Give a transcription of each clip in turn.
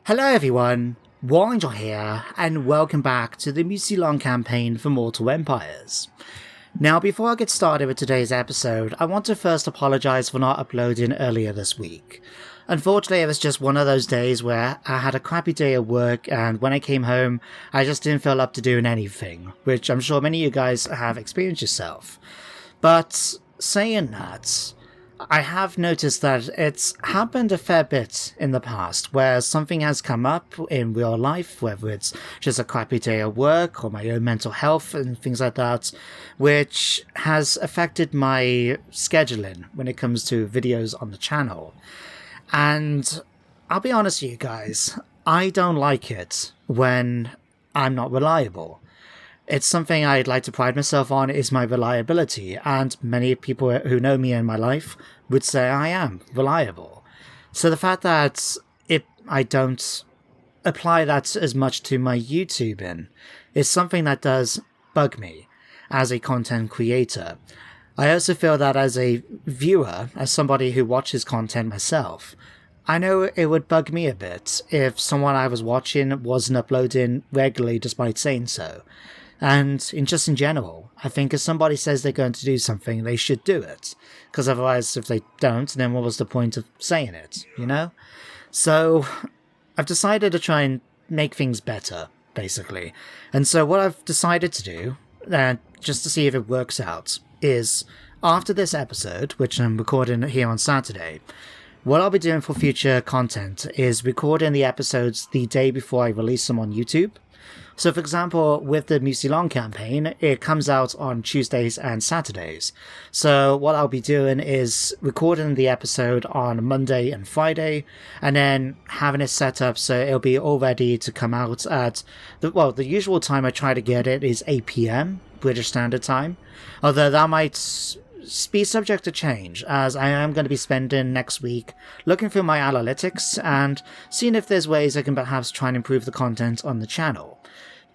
Hello everyone, Warhammer here, and welcome back to the Mousillon campaign for Mortal Empires. Now, before I get started with today's episode, I want to first apologise for not uploading earlier this week. Unfortunately, it was just one of those days where I had a crappy day at work, and when I came home, I just didn't feel up to doing anything, which I'm sure many of you guys have experienced yourself. But saying that, I have noticed that it's happened a fair bit in the past where something has come up in real life, whether it's just a crappy day at work or my own mental health and things like that, which has affected my scheduling when it comes to videos on the channel. And I'll be honest with you guys, I don't like it when I'm not reliable. It's something I'd like to pride myself on is my reliability, and many people who know me in my life would say I am reliable. So the fact that I don't apply that as much to my YouTubing is something that does bug me as a content creator. I also feel that as a viewer, as somebody who watches content myself, I know it would bug me a bit if someone I was watching wasn't uploading regularly despite saying so. And in general, I think if somebody says they're going to do something, they should do it. Because otherwise, if they don't, then what was the point of saying it, you know? So, I've decided to try and make things better, basically. And so what I've decided to do, just to see if it works out, is after this episode, which I'm recording here on Saturday, what I'll be doing for future content is recording the episodes the day before I release them on YouTube. So, for example, with the Mousillon campaign, it comes out on Tuesdays and Saturdays. So what I'll be doing is recording the episode on Monday and Friday, and then having it set up so it'll be all ready to come out at, the usual time I try to get it is 8 PM, British Standard Time. Although that might be subject to change, as I am going to be spending next week looking through my analytics and seeing if there's ways I can perhaps try and improve the content on the channel.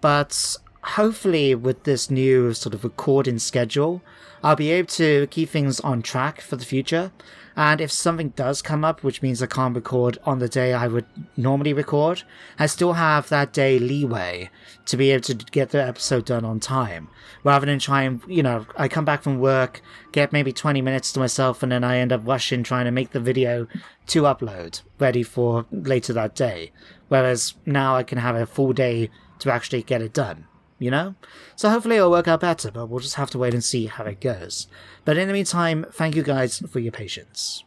But hopefully with this new sort of recording schedule, I'll be able to keep things on track for the future. And if something does come up, which means I can't record on the day I would normally record, I still have that day leeway to be able to get the episode done on time. Rather than try and, I come back from work, get maybe 20 minutes to myself, and then I end up rushing trying to make the video to upload, ready for later that day. Whereas now I can have a full day to actually get it done, So hopefully it'll work out better, but we'll just have to wait and see how it goes. But in the meantime, thank you guys for your patience.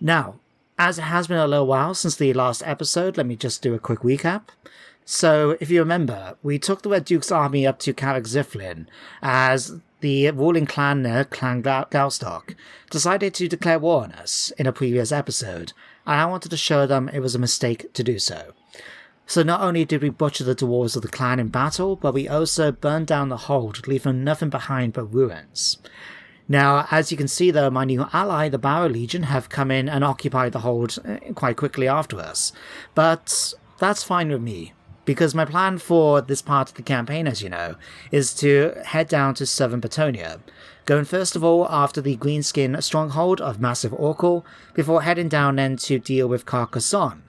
Now, as it has been a little while since the last episode, let me just do a quick recap. So, if you remember, we took the Red Duke's army up to Carrick Ziflin as the ruling clan there, Clan Galstock, decided to declare war on us in a previous episode, and I wanted to show them it was a mistake to do so. So not only did we butcher the dwarves of the clan in battle, but we also burned down the hold, leaving nothing behind but ruins. Now, as you can see though, my new ally, the Barrow Legion, have come in and occupied the hold quite quickly after us. But that's fine with me, because my plan for this part of the campaign, as you know, is to head down to southern Bretonnia, going first of all after the Greenskin stronghold of Massive Orcal, before heading down then to deal with Carcassonne.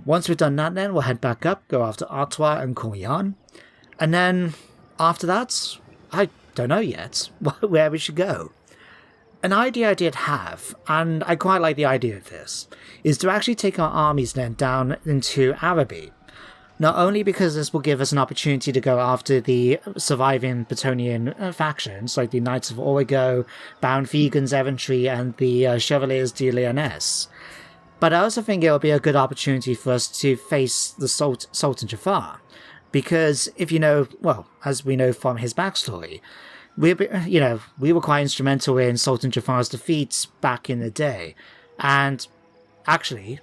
Once we've done that then, we'll head back up, go after Artois and Corillon, and then after that, I don't know yet where we should go. An idea I did have, and I quite like the idea of this, is to actually take our armies then down into Araby. Not only because this will give us an opportunity to go after the surviving Bretonnian factions, like the Knights of Origo, Baron Fegan's Erranty, and the Chevaliers de Lyonesse, but I also think it will be a good opportunity for us to face the Sultan Jaffar, because if you know, as we know from his backstory, we were quite instrumental in Sultan Jaffar's defeats back in the day. And actually,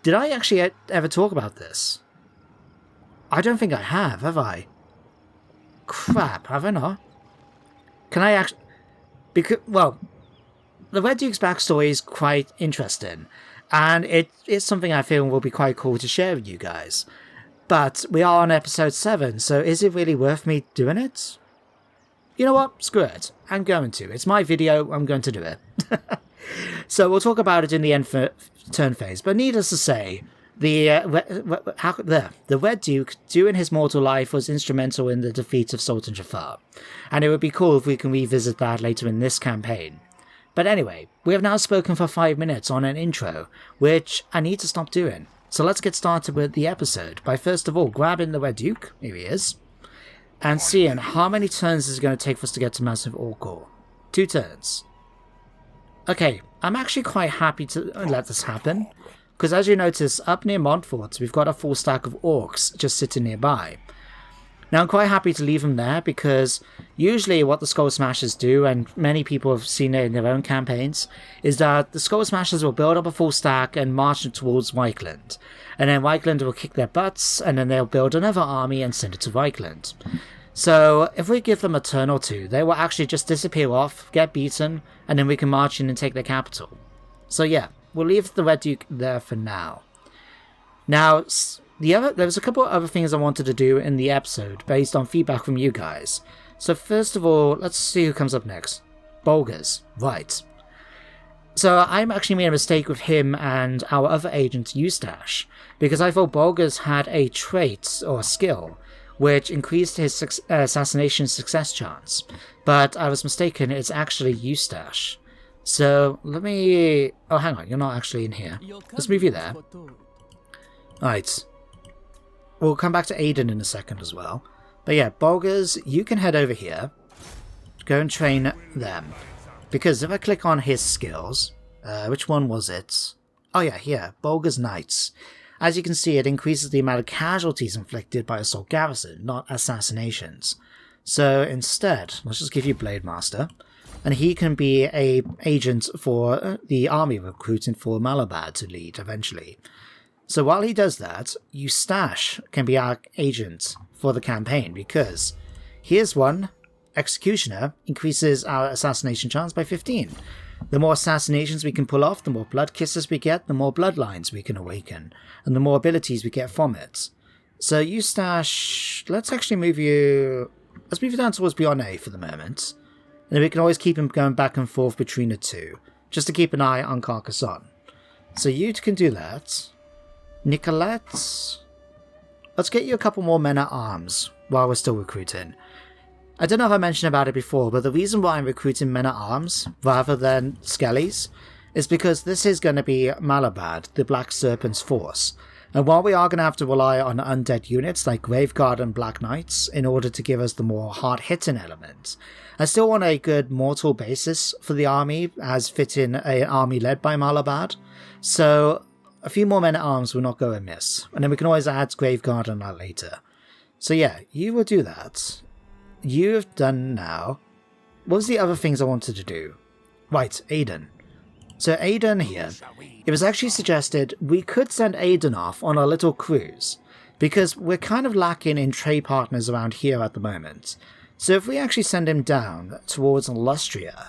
did I actually ever talk about this? I don't think I have I? Crap, have I not? Can I actually... Because, the Red Duke's backstory is quite interesting, and it is something I feel will be quite cool to share with you guys. But we are on episode 7, so is it really worth me doing it? You know what? Screw it. I'm going to. It's my video, I'm going to do it. So we'll talk about it in the end turn phase, but needless to say, The Red Duke, during his mortal life, was instrumental in the defeat of Sultan Jaffar, and it would be cool if we can revisit that later in this campaign. But anyway, we have now spoken for 5 minutes on an intro, which I need to stop doing. So let's get started with the episode by first of all grabbing the Red Duke, here he is, and seeing how many turns is it going to take for us to get to Massive Orkor. 2 turns. Okay, I'm actually quite happy to let this happen, because as you notice, up near Montfort, we've got a full stack of orcs just sitting nearby. Now I'm quite happy to leave them there, because usually what the Skull Smashers do, and many people have seen it in their own campaigns, is that the Skull Smashers will build up a full stack and march towards Reichland. And then Reichland will kick their butts, and then they'll build another army and send it to Reichland. So if we give them a turn or two, they will actually just disappear off, get beaten, and then we can march in and take their capital. So yeah, we'll leave the Red Duke there for now. Now, there was a couple of other things I wanted to do in the episode based on feedback from you guys. So first of all, let's see who comes up next. Bolgers, right. So I actually made a mistake with him and our other agent Eustache, because I thought Bolgers had a trait or a skill which increased his assassination success chance, but I was mistaken, it's actually Eustache. So let me... oh, hang on, you're not actually in here. Let's move you there. Right. We'll come back to Aiden in a second as well. But yeah, Bolgers, you can head over here. Go and train them. Because if I click on his skills... which one was it? Oh yeah, here. Bolgers Knights. As you can see, it increases the amount of casualties inflicted by assault garrison, not assassinations. So instead, let's just give you Blade Master. And he can be a agent for the army recruiting for Malabad to lead eventually. So while he does that, Eustache can be our agent for the campaign, because here's one. Executioner increases our assassination chance by 15. The more assassinations we can pull off, the more blood kisses we get, the more bloodlines we can awaken, and the more abilities we get from it. So Eustache, let's actually move you... let's move you down towards Bionnet for the moment. And we can always keep him going back and forth between the two, just to keep an eye on Carcassonne. So you can do that. Nicolette, let's get you a couple more men-at-arms while we're still recruiting. I don't know if I mentioned about it before, but the reason why I'm recruiting men-at-arms rather than Skellies is because this is going to be Malabad, the Black Serpent's force. And while we are going to have to rely on undead units like Graveguard and Black Knights in order to give us the more hard-hitting element, I still want a good mortal basis for the army as fitting an army led by Malabad. So a few more men-at-arms will not go amiss, and then we can always add Graveguard on that later. So yeah, you will do that. You've done now. What was the other things I wanted to do? Right, Aiden. So Aiden here, it was actually suggested we could send Aiden off on a little cruise, because we're kind of lacking in trade partners around here at the moment. So if we actually send him down towards Lustria,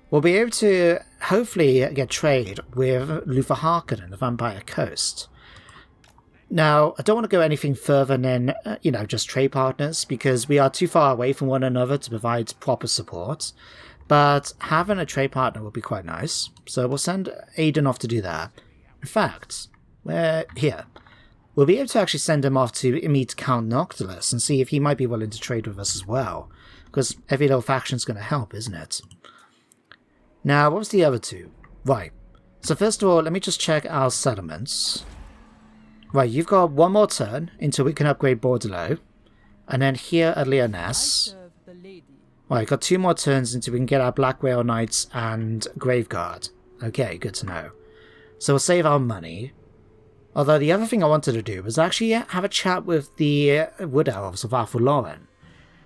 we'll be able to hopefully get trade with Lufaharken and the Vampire Coast. Now, I don't want to go anything further than, just trade partners, because we are too far away from one another to provide proper support. But having a trade partner would be quite nice, so we'll send Aiden off to do that. In fact, here. We'll be able to actually send him off to meet Count Noctilus and see if he might be willing to trade with us as well, because every little faction's going to help, isn't it? Now, what was the other two? Right, so first of all, let me just check our settlements. Right, you've got one more turn until we can upgrade Bordelot, and then here at Lyonesse. Right, got 2 more turns until we can get our Black Rail Knights and Graveguard. Okay, good to know. So we'll save our money. Although the other thing I wanted to do was actually have a chat with the Wood Elves of Athel-Loren.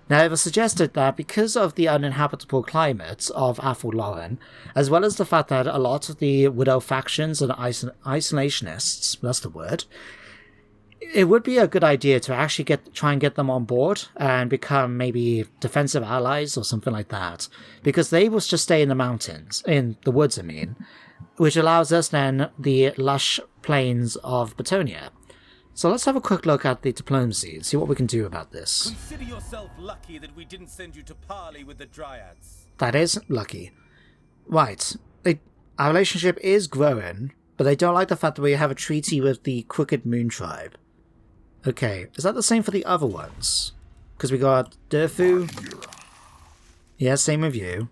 Now, it was suggested that because of the uninhabitable climate of Athel-Loren, as well as the fact that a lot of the Wood Elf factions and isolationists, that's the word, it would be a good idea to actually try and get them on board and become maybe defensive allies or something like that, because they will just stay in the mountains, in the woods I mean, which allows us then the lush plains of Bretonnia. So let's have a quick look at the diplomacy and see what we can do about this. Consider yourself lucky that we didn't send you to parley with the Dryads. That is lucky. Right, our relationship is growing, but they don't like the fact that we have a treaty with the Crooked Moon Tribe. Okay, is that the same for the other ones? Because we got Durfu. Yeah, same with you.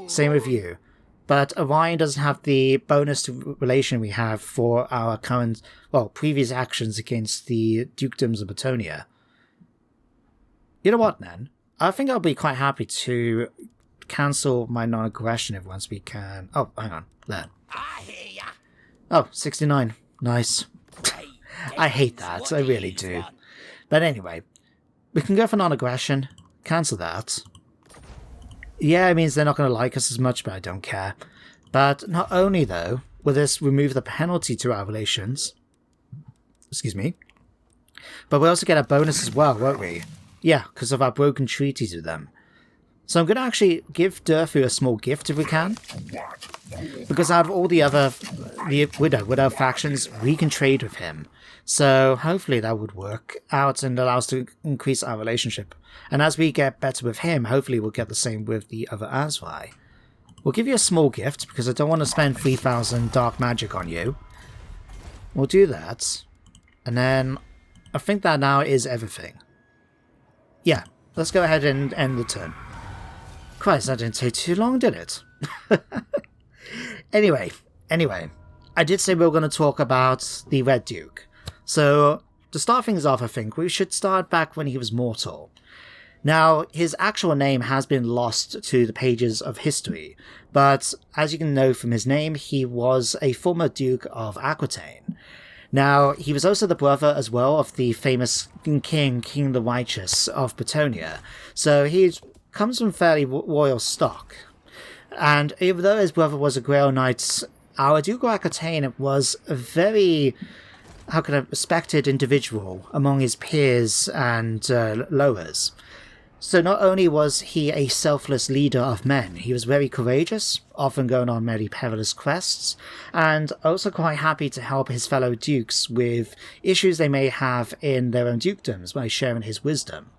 Same with you. But Orion doesn't have the bonus to relation we have for our current, well, previous actions against the dukedoms of Bretonnia. You know what, then? I think I'll be quite happy to cancel my non-aggression if once we can. Oh, hang on. There. I hear ya. Oh, 69. Nice. I hate that. I really do. But anyway, we can go for non-aggression. Cancel that. Yeah, it means they're not going to like us as much, but I don't care. But not only, though, will this remove the penalty to our relations. Excuse me. But we'll also get a bonus as well, won't we? Yeah, because of our broken treaties with them. So I'm going to actually give Durfu a small gift if we can. Because out of all the other Widow factions, we can trade with him. So hopefully that would work out and allow us to increase our relationship. And as we get better with him, hopefully we'll get the same with the other Asvai. We'll give you a small gift because I don't want to spend 3,000 dark magic on you. We'll do that. And then I think that now is everything. Yeah, let's go ahead and end the turn. Christ, that didn't take too long, did it? Anyway, I did say we were going to talk about the Red Duke. So, to start things off, I think we should start back when he was mortal. Now, his actual name has been lost to the pages of history, but as you can know from his name, he was a former Duke of Aquitane. Now, he was also the brother as well of the famous King the Righteous of Bretonnia, so he comes from fairly royal stock. And even though his brother was a Grail Knight, our Duke of Aquitane was a very, respected individual among his peers and lowers. So not only was he a selfless leader of men, he was very courageous, often going on many perilous quests, and also quite happy to help his fellow dukes with issues they may have in their own dukedoms by sharing his wisdom.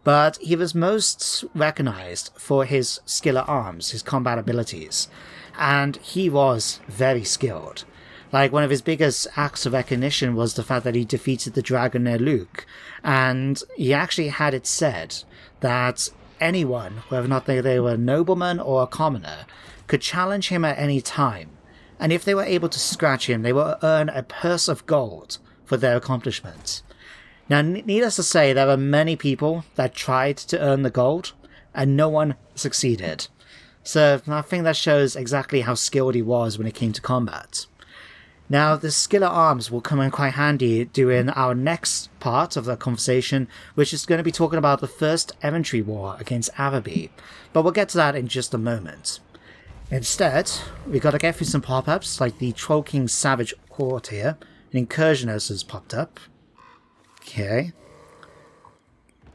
But he was most recognized for his skill at arms, his combat abilities, and he was very skilled. Like, one of his biggest acts of recognition was the fact that he defeated the dragon near Luke, and he actually had it said that anyone, whether or not they were a nobleman or a commoner, could challenge him at any time, and if they were able to scratch him, they would earn a purse of gold for their accomplishment. Now, needless to say, there were many people that tried to earn the gold, and no one succeeded. So I think that shows exactly how skilled he was when it came to combat. Now, the skill at arms will come in quite handy during our next part of the conversation, which is going to be talking about the first Erranty war against Araby, but we'll get to that in just a moment. Instead, we've got to get through some pop-ups, like the Troll King Savage Horde here. An Incursionist has popped up. Okay.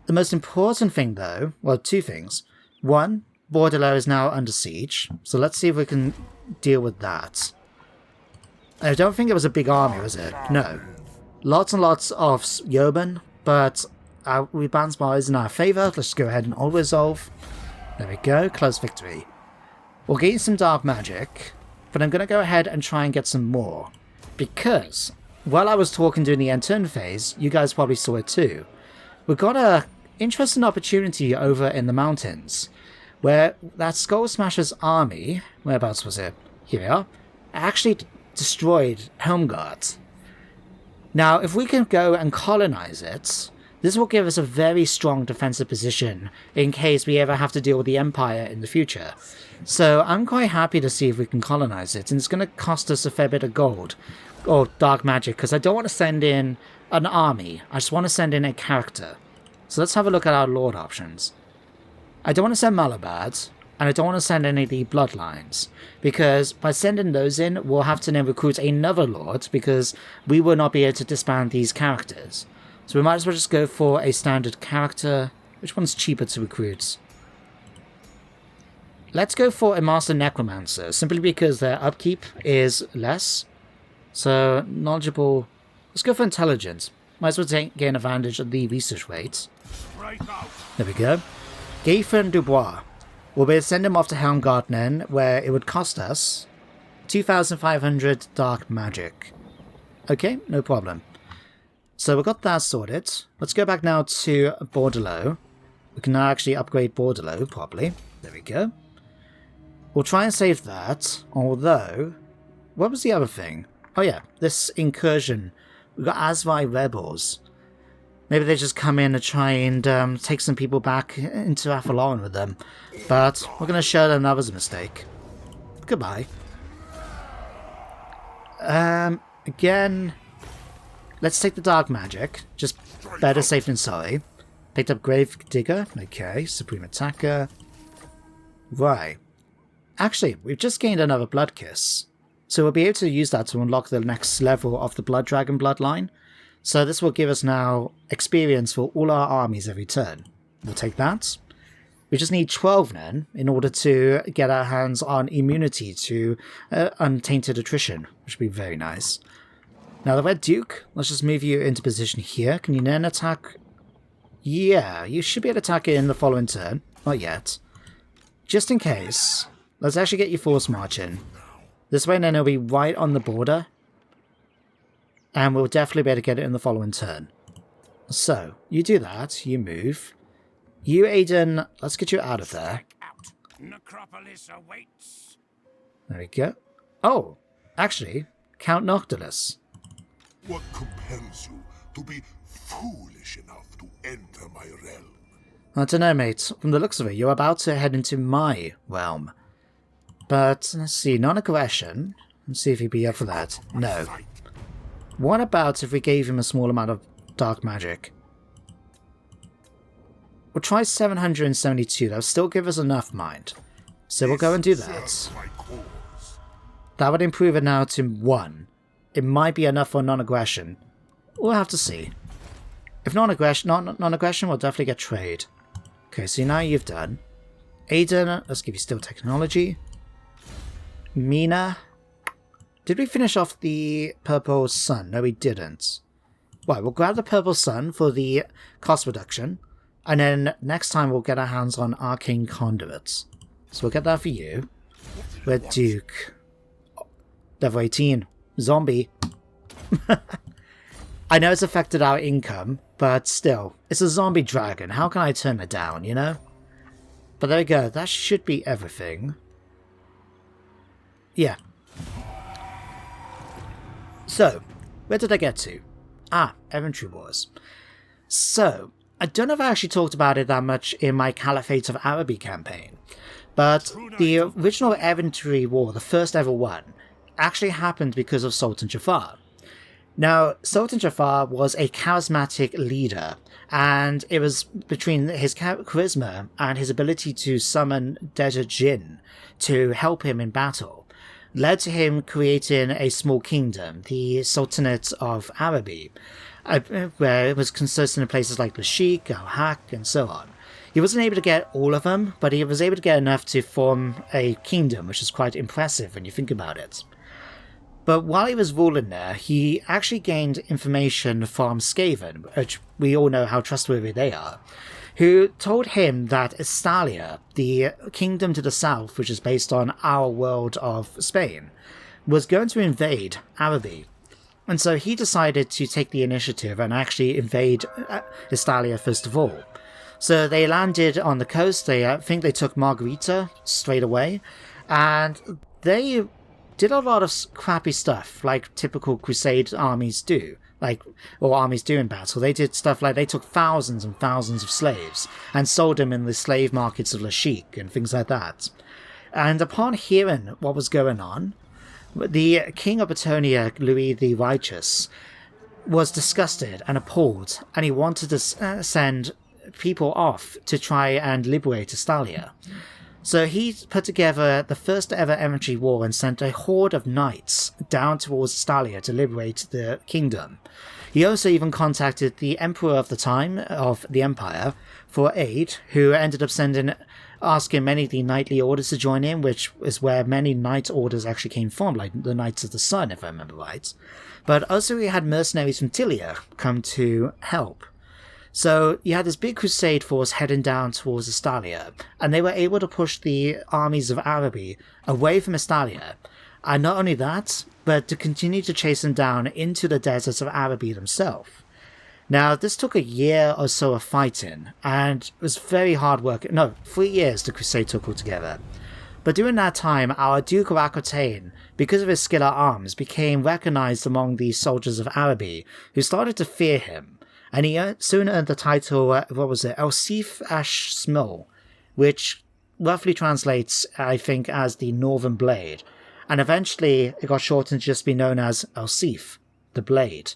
The most important thing, though, well, two things. One, Bordello is now under siege, so let's see if we can deal with that. I don't think it was a big army, was it? No. Lots and lots of yeomen, but we balanced bars in our favour. Let's go ahead and auto-resolve. There we go, close victory. We'll gain some dark magic, but I'm going to go ahead and try and get some more. Because, while I was talking during the end turn phase, you guys probably saw it too. We've got a interesting opportunity over in the mountains, where that Skull Smasher's army, whereabouts was it? Here we are, actually destroyed Helmgard. Now, if we can go and colonize it, this will give us a very strong defensive position in case we ever have to deal with the Empire in the future. So I'm quite happy to see if we can colonize it, and it's going to cost us a fair bit of gold, or dark magic, because I don't want to send in an army, I just want to send in a character. So let's have a look at our Lord options. I don't want to send Malabads, and I don't want to send any of the Bloodlines, because by sending those in, we'll have to then recruit another Lord, because we will not be able to disband these characters. So we might as well just go for a standard character. Which one's cheaper to recruit? Let's go for a Master Necromancer, simply because their upkeep is less. So, knowledgeable. Let's go for Intelligence. Might as well gain advantage of the research rates. There we go. Gaithrin Dubois. We'll be able to send him off to Helmgartnen, where it would cost us 2,500 dark magic. Okay, no problem. So we got that sorted. Let's go back now to Bordelot. We can now actually upgrade Bordelot properly. There we go. We'll try and save that, although... What was the other thing? Oh yeah, this incursion. We've got Asvai rebels. Maybe they just come in and try and take some people back into Athlone with them. But we're going to show them that was a mistake. Goodbye. Again, let's take the dark magic. Just better safe than sorry. Picked up Grave Digger. Okay, Supreme Attacker. Right. Actually, we've just gained another Blood Kiss. So we'll be able to use that to unlock the next level of the Blood Dragon bloodline. So this will give us now experience for all our armies every turn. We'll take that. We just need 12 then in order to get our hands on immunity to untainted attrition, which would be very nice. Now the Red Duke, let's just move you into position here. Can you then attack? Yeah, you should be able to attack it in the following turn. Not yet. Just in case, let's actually get you force marching. This way then it'll be right on the border. And we'll definitely be able to get it in the following turn. So, you do that, you move. You, Aiden, let's get you out of there. Necropolis awaits. There we go. Oh, actually, Count Noctilus. What compels you to be foolish enough to enter my realm? I don't know, mate. From the looks of it, you're about to head into my realm. But, let's see, non-aggression. Let's see if he'd be up for that. No. What about if we gave him a small amount of dark magic? We'll try 772. That'll still give us enough mind. So we'll go and do that. That would improve it now to 1. It might be enough for non-aggression. We'll have to see. If non-aggression, we'll definitely get trade. Okay, so now you've done. Aiden, let's give you still technology. Mina. Did we finish off the Purple Sun? No, we didn't. Right, we'll grab the Purple Sun for the cost reduction. And then next time we'll get our hands on Arcane Conduits. So we'll get that for you. Red Duke. Level 18. Zombie. I know it's affected our income, but still. It's a zombie dragon. How can I turn it down, you know? But there we go. That should be everything. Yeah. So, where did I get to? Erranty Wars. So, I don't know if I actually talked about it that much in my Caliphate of Araby campaign, but the original Erranty War, the first ever one, actually happened because of Sultan Jaffar. Now, Sultan Jaffar was a charismatic leader, and it was between his charisma and his ability to summon desert jinn to help him in battle, led to him creating a small kingdom, the Sultanate of Araby, where it was consistent of places like Lashik, Al-Haq, and so on. He wasn't able to get all of them, but he was able to get enough to form a kingdom, which is quite impressive when you think about it. But while he was ruling there, he actually gained information from Skaven, which we all know how trustworthy they are, who told him that Estalia, the kingdom to the south, which is based on our world of Spain, was going to invade Araby. And so he decided to take the initiative and actually invade Estalia first of all. So they landed on the coast, I think they took Margarita straight away, and they did a lot of crappy stuff, like typical Crusade armies do. Or armies do in battle. They did stuff like they took thousands and thousands of slaves and sold them in the slave markets of Lashik and things like that. And upon hearing what was going on, the King of Bretonnia, Louis the Righteous, was disgusted and appalled, and he wanted to send people off to try and liberate Estalia. So he put together the first ever Erranty War and sent a horde of knights down towards Estalia to liberate the kingdom. He also even contacted the emperor of the time of the empire for aid, who ended up asking many of the knightly orders to join in, which is where many knight orders actually came from, like the Knights of the Sun, if I remember right. But also he had mercenaries from Tilia come to help. So you had this big crusade force heading down towards Estalia, and they were able to push the armies of Araby away from Estalia And not only that, but to continue to chase him down into the deserts of Araby themselves. Now, this took a year or so of fighting, and it was very hard work. No, 3 years the crusade took altogether. But during that time, our Duke of Aquitane, because of his skill at arms, became recognised among the soldiers of Araby, who started to fear him, and he soon earned the title, El Sif Ash Smil, which roughly translates, I think, as the Northern Blade, and eventually it got shortened to just be known as El Sif, the Blade.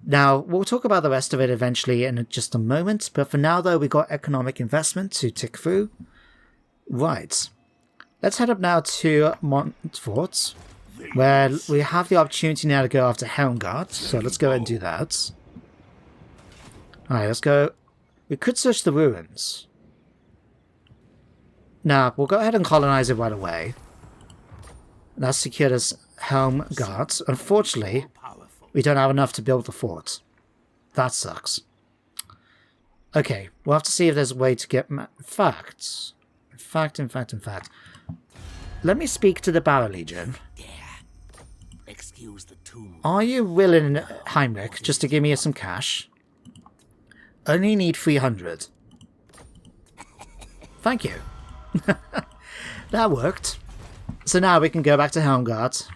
Now, we'll talk about the rest of it eventually in just a moment, but for now though, we got economic investment to tick through. Right. Let's head up now to Montfort, where we have the opportunity now to go after Helmgard, so let's go ahead and do that. Alright, let's go. We could search the ruins. Now, we'll go ahead and colonize it right away. That's secured as Helmgard. Unfortunately, we don't have enough to build the fort. That sucks. Okay, we'll have to see if there's a way to get... In fact. Let me speak to the Barra Legion. Excuse the tomb. Are you willing, Heinrich, just to give me some cash? Only need 300. Thank you. That worked. So now we can go back to Helmgard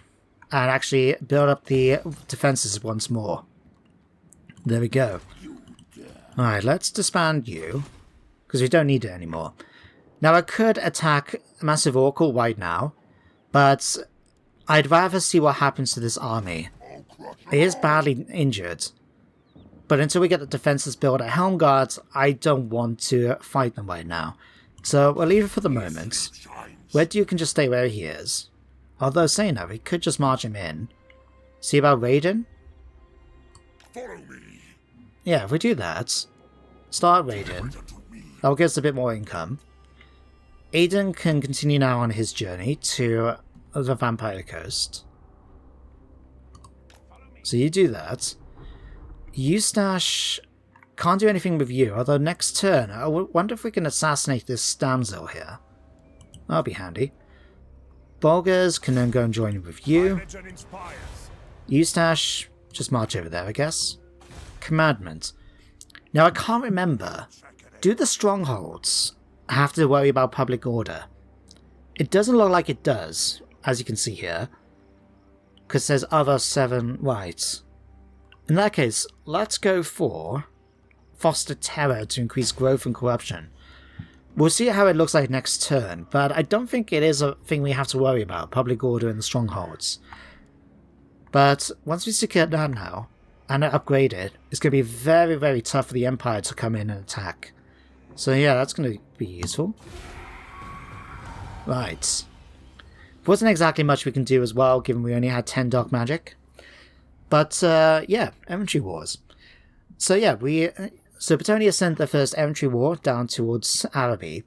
and actually build up the defenses once more. There we go. Alright, let's disband you, because we don't need it anymore. Now I could attack Massive Oracle right now, but I'd rather see what happens to this army. It is badly injured, but until we get the defenses built at Helmgard, I don't want to fight them right now. So we'll leave it for the moment. Red Duke can just stay where he is. Although saying that, we could just march him in. See about raiding? Follow me. Yeah, if we do that, start raiding, that'll get us a bit more income. Aiden can continue now on his journey to the Vampire Coast. So you do that. Eustache can't do anything with you, although next turn, I wonder if we can assassinate this damsel here. That'll be handy. Bulgars can then go and join with you. Eustache, just march over there, I guess. Commandment. Now, I can't remember. Do the strongholds have to worry about public order? It doesn't look like it does, as you can see here. Because there's other 7 rights. In that case, let's go for foster terror to increase growth and corruption. We'll see how it looks like next turn, but I don't think it is a thing we have to worry about, public order in the strongholds. But once we secure that now, and upgrade it, it's going to be very, very tough for the Empire to come in and attack. So yeah, that's going to be useful. Right. Wasn't exactly much we can do as well, given we only had 10 dark magic. But yeah, Erranty Wars. So yeah, Bretonnia sent their first Erranty War down towards Araby,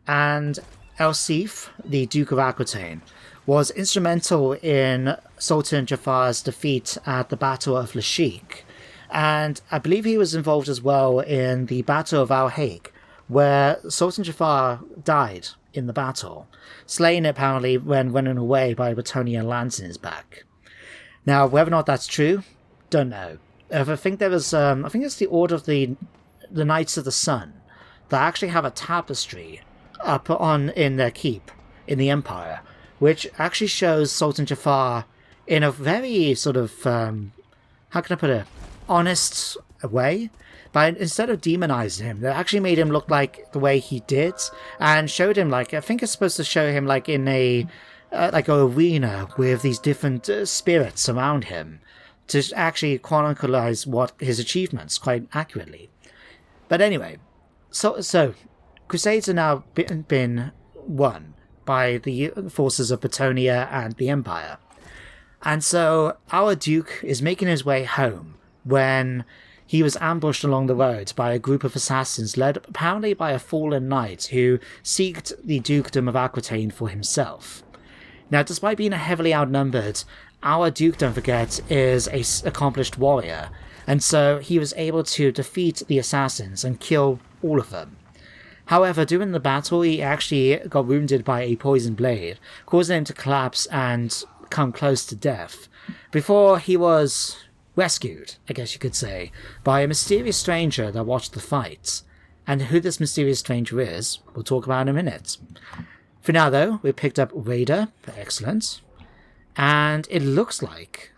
and El Sif, the Duke of Aquitane, was instrumental in Sultan Jaffar's defeat at the Battle of Lashik, and I believe he was involved as well in the Battle of Al Haig, where Sultan Jaffar died in the battle, slain apparently when running away by a Bretonnian lance in his back. Now, whether or not that's true, don't know. I think there was, I think it's the Order of the Knights of the Sun that actually have a tapestry up in their keep in the Empire, which actually shows Sultan Jaffar in a very sort of, how can I put it, honest way. But instead of demonizing him, they actually made him look like the way he did, and showed him, like, I think it's supposed to show him like in a like an arena with these different spirits around him, to actually chronicleize what his achievements quite accurately. But anyway, so Crusades are now been won by the forces of Bretonnia and the Empire. And so our Duke is making his way home when he was ambushed along the road by a group of assassins led apparently by a fallen knight who seeked the Dukedom of Aquitaine for himself. Now, despite being heavily outnumbered, our Duke, don't forget, is an accomplished warrior, and so he was able to defeat the assassins and kill all of them. However, during the battle, he actually got wounded by a poisoned blade, causing him to collapse and come close to death before he was rescued, I guess you could say, by a mysterious stranger that watched the fight. And who this mysterious stranger is, we'll talk about in a minute. For now, though, we picked up Raider. Excellent. And it looks like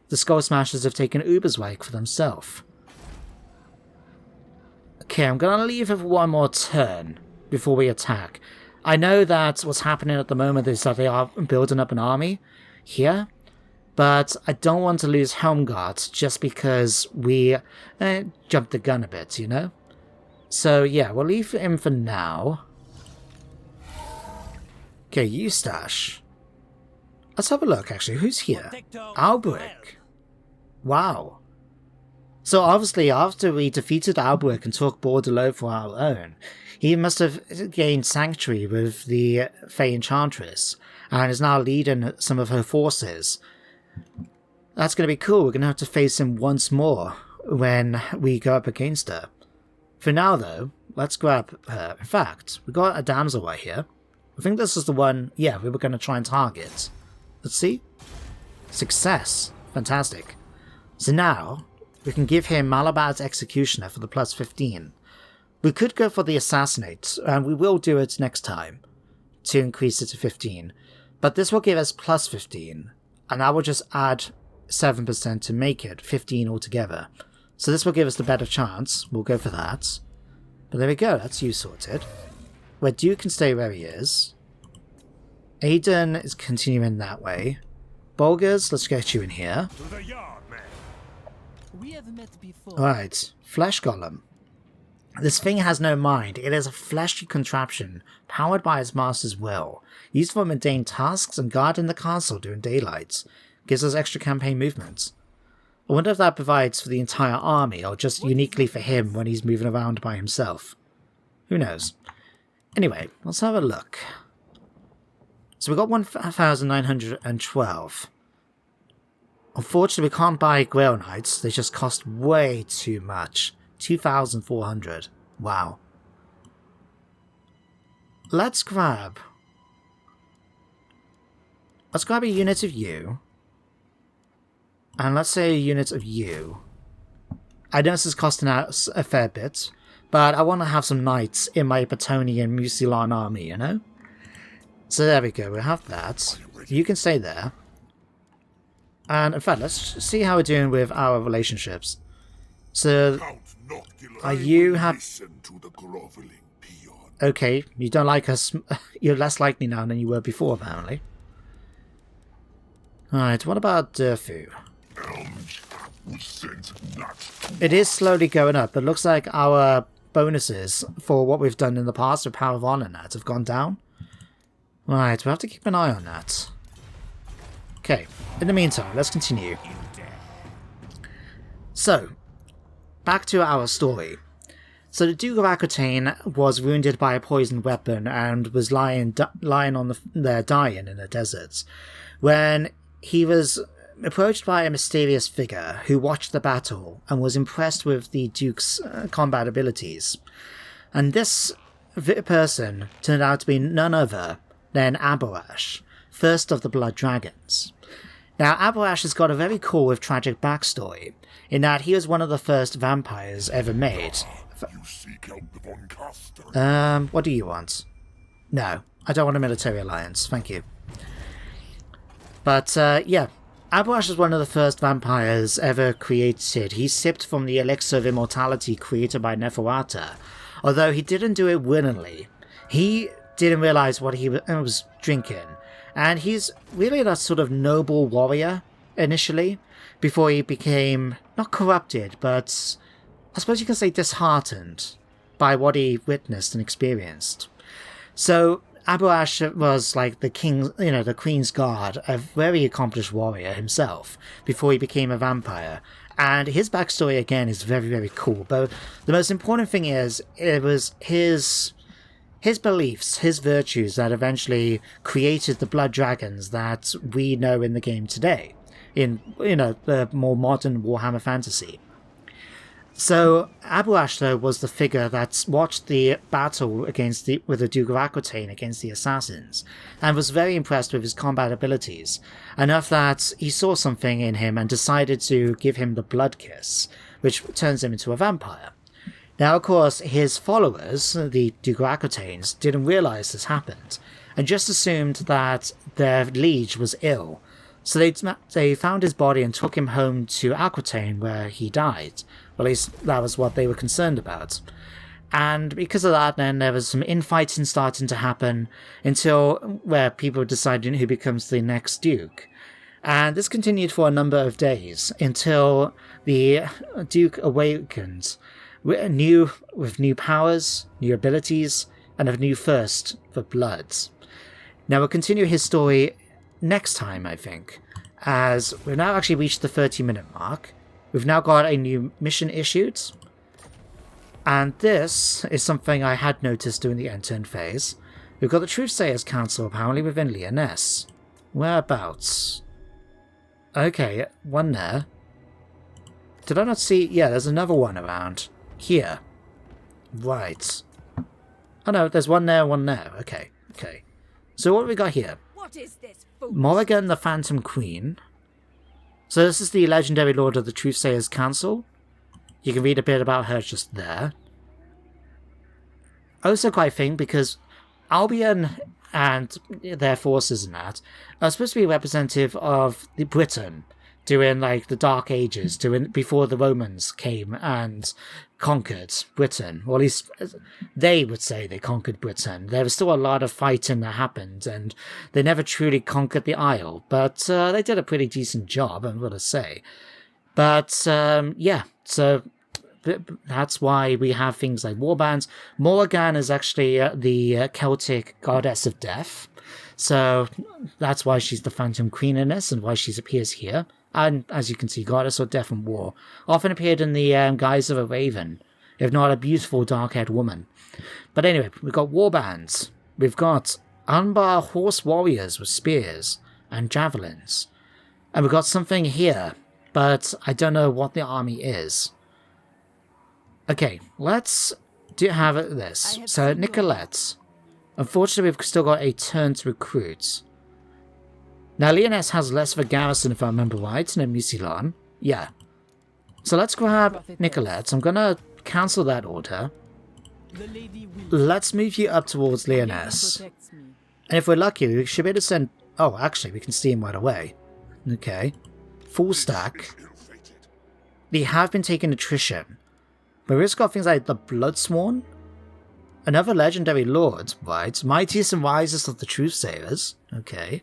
the Skull Smashers have taken Uber's wake for themselves. Okay, I'm going to leave it for one more turn before we attack. I know that what's happening at the moment is that they are building up an army here, but I don't want to lose Helmgart just because we jumped the gun a bit, you know? So yeah, we'll leave him for now. Okay, Eustache. Let's have a look, actually. Who's here? Alberic. Wow. So obviously, after we defeated Alberic and took Bordelot for our own, he must have gained sanctuary with the Fey Enchantress, and is now leading some of her forces. That's going to be cool. We're going to have to face him once more when we go up against her. For now, though, let's grab her. In fact, we got a damsel right here. I think this is the one, yeah, we were going to try and target. Let's see. Success. Fantastic. So now, we can give him Malabar's Executioner for the plus 15. We could go for the Assassinate, and we will do it next time to increase it to 15. But this will give us plus 15, and I will just add 7% to make it 15 altogether. So this will give us the better chance. We'll go for that. But there we go, that's you sorted. Where Duke can stay where he is. Aiden is continuing that way. Bulgars, let's get you in here. To the yard, man. We have met before. Alright, Flesh Golem. This thing has no mind. It is a fleshy contraption, powered by its master's will. Used for mundane tasks and guarding the castle during daylight. Gives us extra campaign movement. I wonder if that provides for the entire army, or just uniquely for him when he's moving around by himself. Who knows? Anyway, let's have a look. So we got 1,912. Unfortunately, we can't buy Grail Knights. They just cost way too much. 2,400. Wow. Let's grab a unit of you. And let's say a unit of you. I know this is costing us a fair bit, but I want to have some knights in my Bretonnian Mousillon army, you know? So there we go, we have that. You can stay there. And in fact, let's see how we're doing with our relationships. So, are you okay, you don't like us. You're less like me now than you were before, apparently. Alright, what about Durfu? It is slowly going up, but looks like our bonuses for what we've done in the past with Power of Honor and that have gone down. Right, we'll have to keep an eye on that. Okay, in the meantime, let's continue. So, back to our story. So the Duke of Aquitane was wounded by a poisoned weapon and was lying on there dying in the desert, when he was approached by a mysterious figure who watched the battle and was impressed with the Duke's combat abilities. And this person turned out to be none other than Abhorash, first of the Blood Dragons. Now, Abhorash has got a very cool and tragic backstory, in that he was one of the first vampires ever made. You seek out the Von Caster. What do you want? No, I don't want a military alliance, thank you. But, yeah, Abhorash is one of the first vampires ever created. He sipped from the elixir of immortality created by Neferata, although he didn't do it willingly. He didn't realize what he was drinking, and he's really that sort of noble warrior initially, before he became not corrupted, but I suppose you can say disheartened by what he witnessed and experienced. So Abhorash was like the king, the Queen's Guard, a very accomplished warrior himself, before he became a vampire. And his backstory again is very, very cool. But the most important thing is, it was his beliefs, his virtues that eventually created the blood dragons that we know in the game today, in the more modern Warhammer fantasy. So Abhorash, though, was the figure that watched the battle with the Duke of Aquitane against the assassins, and was very impressed with his combat abilities, enough that he saw something in him and decided to give him the Blood Kiss, which turns him into a vampire. Now, of course, his followers, the Duke of Aquitanes, didn't realise this happened, and just assumed that their liege was ill. So they found his body and took him home to Aquitane, where he died. Well, at least that was what they were concerned about. And because of that, then there was some infighting starting to happen until where people decided who becomes the next duke. And this continued for a number of days until the Duke awakened with new powers, new abilities, and a new thirst for blood. Now we'll continue his story next time, I think, as we've now actually reached the 30-minute mark. We've now got a new mission issued, and this is something I had noticed during the end-turn phase. We've got the Truthsayers Council apparently within Lyonesse. Whereabouts? Okay, one there. Did I not see? Yeah, there's another one around here. Right. Oh no, there's one there, one there. Okay. So what have we got here? What is this fool? Morrigan the Phantom Queen. So this is the legendary lord of the Truthsayers Council. You can read a bit about her just there. Also quite think because Albion and their forces and that are supposed to be representative of the Britain during like the Dark Ages, before the Romans came and conquered Britain. Or at least they would say they conquered Britain. There was still a lot of fighting that happened, and they never truly conquered the Isle, but they did a pretty decent job, I'm going to say. But yeah, so that's why we have things like warbands. Morrigan is actually the Celtic goddess of death, so that's why she's the Phantom Queen in this, and why she appears here. And as you can see, goddess of death and war, often appeared in the guise of a raven, if not a beautiful dark-haired woman. But anyway, we've got warbands. We've got Unbar horse warriors with spears and javelins. And we've got something here, but I don't know what the army is. Okay, let's have this. So, Nicolette. Unfortunately, we've still got a turn to recruit. Now, Lyonesse has less of a garrison, if I remember right, than Mousillon. Yeah. So let's grab Nicolette. I'm going to cancel that order. Let's move you up towards Lyonesse. And if we're lucky, we should be able to send... Oh, actually, we can see him right away. Okay. Full stack. They have been taking attrition. But we've got things like the Bloodsworn. Another legendary lord, right? Mightiest and wisest of the Truthsayers. Okay.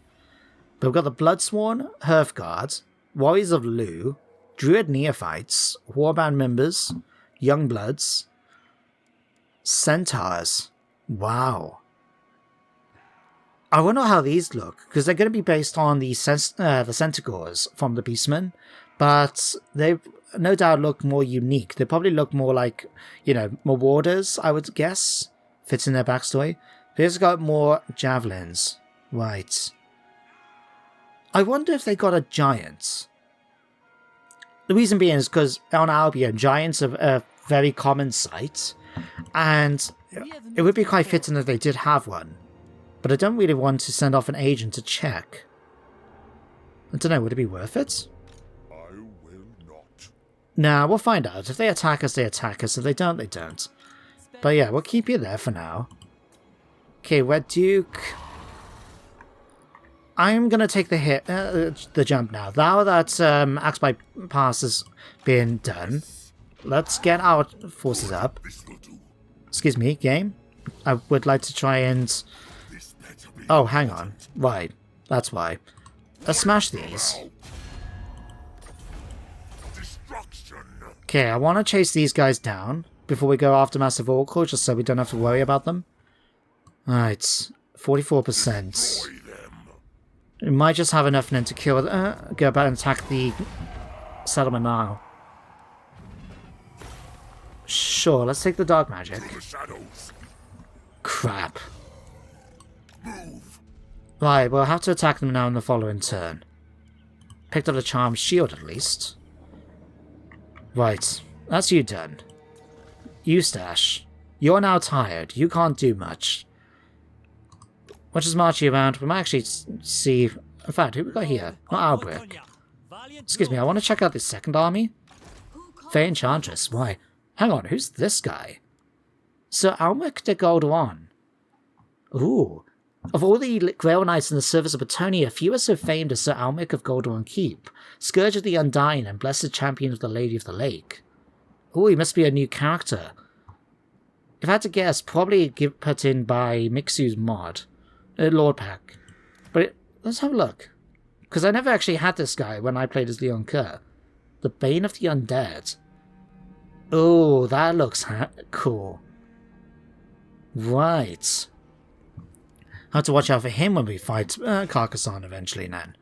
But we've got the Bloodsworn, Hearthguard, Warriors of Lu, Druid Neophytes, Warband members, Youngbloods, Centaurs. Wow. I wonder how these look, because they're going to be based on the Centaurs from the Beastmen, but they no doubt look more unique. They probably look more like, more warders, I would guess, fits in their backstory. They've got more javelins. Right. I wonder if they got a giant. The reason being is because on Albion, giants are a very common sight, and it would be quite fitting if they did have one. But I don't really want to send off an agent to check. I don't know, would it be worth it? I will not. Nah, we'll find out. If they attack us, they attack us. If they don't, they don't. But yeah, we'll keep you there for now. Okay, Red Duke. I'm going to take the hit, the jump now. Now that Axe by Pass has been done, let's get our forces up. Excuse me, game. I would like to try and... Oh, hang on. Right, that's why. Let's smash these. Okay, I want to chase these guys down before we go after Massive Oracle, just so we don't have to worry about them. Alright, 44%. We might just have enough then to kill, go back and attack the settlement now. Sure, let's take the dark magic. Crap. Right, we'll have to attack them now in the following turn. Picked up a charmed shield at least. Right, That's you done. Eustache, you're now tired. You can't do much. We'll just march you around. We might actually see... In fact, who we got here? Not Albrick. Excuse me, I want to check out this second army. Faye Enchantress, why? Hang on, who's this guy? Sir Almric de Gaudoin. Ooh. Of all the Grail Knights in the service of Bretonnia, few are so famed as Sir Almric of Gaudoin Keep, Scourge of the Undying and Blessed Champion of the Lady of the Lake. Ooh, he must be a new character. If I had to guess, probably put in by Mixu's mod. Lord Pack. But let's have a look. Because I never actually had this guy when I played as Leon Kerr. The Bane of the Undead. Oh, that looks cool. Right. I have to watch out for him when we fight Carcassonne eventually, then.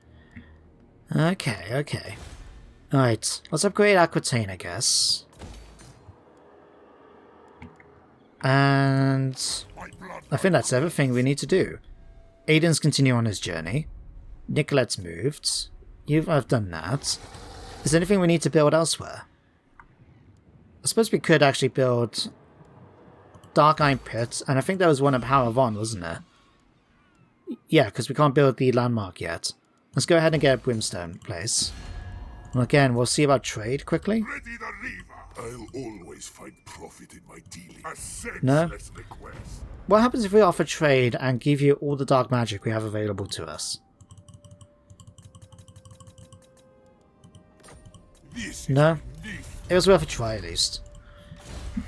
Okay. Alright, let's upgrade Aquitane, I guess. And I think that's everything we need to do. Aiden's continue on his journey. Nicolette's moved. I've done that. Is there anything we need to build elsewhere? I suppose we could actually build Dark Iron Pit, and I think that was one of Power of On, wasn't it? Yeah, because we can't build the landmark yet. Let's go ahead and get a Brimstone place. And again, we'll see about trade quickly. Ready the Reaver. I'll always find profit in my dealing. A senseless No? request. What happens if we offer trade and give you all the dark magic we have available to us? This No? is It was worth a try at least.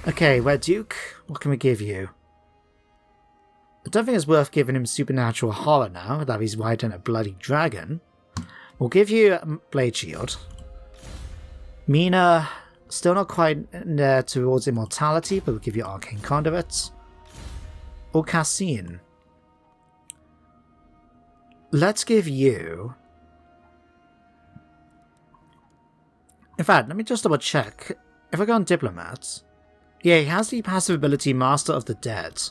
Okay, Red Duke, what can we give you? I don't think it's worth giving him supernatural horror now that he's riding a bloody dragon. We'll give you a Blade Shield. Mina, still not quite there towards immortality, but we'll give you Arcane Conduit. Or Cassine. Let's give you... In fact, let me just double check. If I go on Diplomat... Yeah, he has the passive ability Master of the Dead.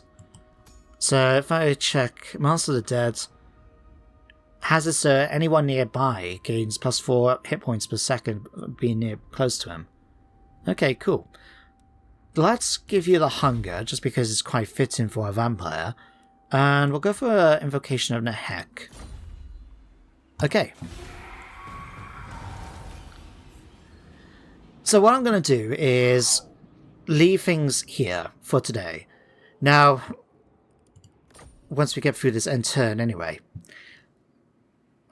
So if I check Master of the Dead... Has it so anyone nearby gains +4 hit points per second being near close to him. Okay, cool. Let's give you the Hunger, just because it's quite fitting for a vampire. And we'll go for an Invocation of Nehek. Okay. So what I'm going to do is leave things here for today. Now, once we get through this end turn anyway.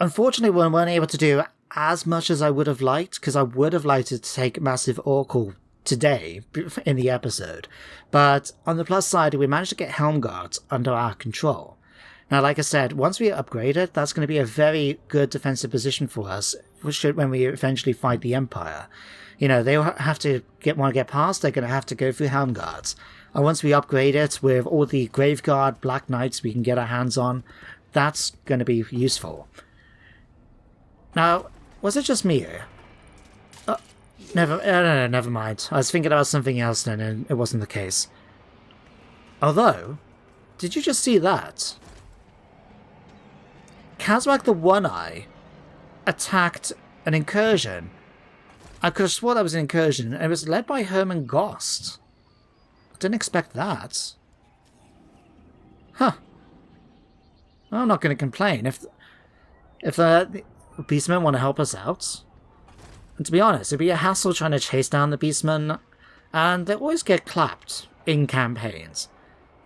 Unfortunately, we weren't able to do as much as I would have liked, because I would have liked to take Massive Oracle today in the episode. But on the plus side, we managed to get Helmguard under our control. Now, like I said, once we upgrade it, that's going to be a very good defensive position for us when we eventually fight the Empire. You know, they'll have to want to get past, they're going to have to go through Helmguards. And once we upgrade it with all the Graveguard Black Knights we can get our hands on, that's going to be useful. Now, was it just me here? Never mind. I was thinking about something else then, and it wasn't the case. Although, did you just see that? Kazrak the One-Eye attacked an incursion. I could have sworn that was an incursion, and it was led by Herman Gost. I didn't expect that. Huh. Well, I'm not going to complain. If the Beastmen want to help us out. And to be honest, it'd be a hassle trying to chase down the Beastmen, and they always get clapped in campaigns.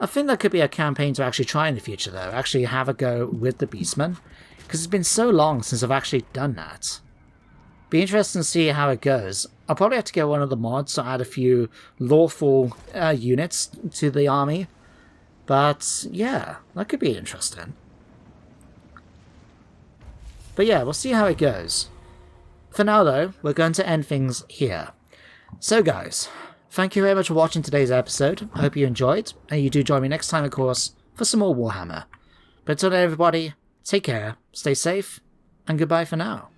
I think that could be a campaign to actually try in the future, though. Actually have a go with the Beastmen, because it's been so long since I've actually done that. Be interesting to see how it goes. I'll probably have to get one of the mods to add a few lawful units to the army. But yeah, that could be interesting. But yeah, we'll see how it goes. For now though, we're going to end things here. So guys, thank you very much for watching today's episode. I hope you enjoyed, and you do join me next time of course, for some more Warhammer. But until then everybody, take care, stay safe, and goodbye for now.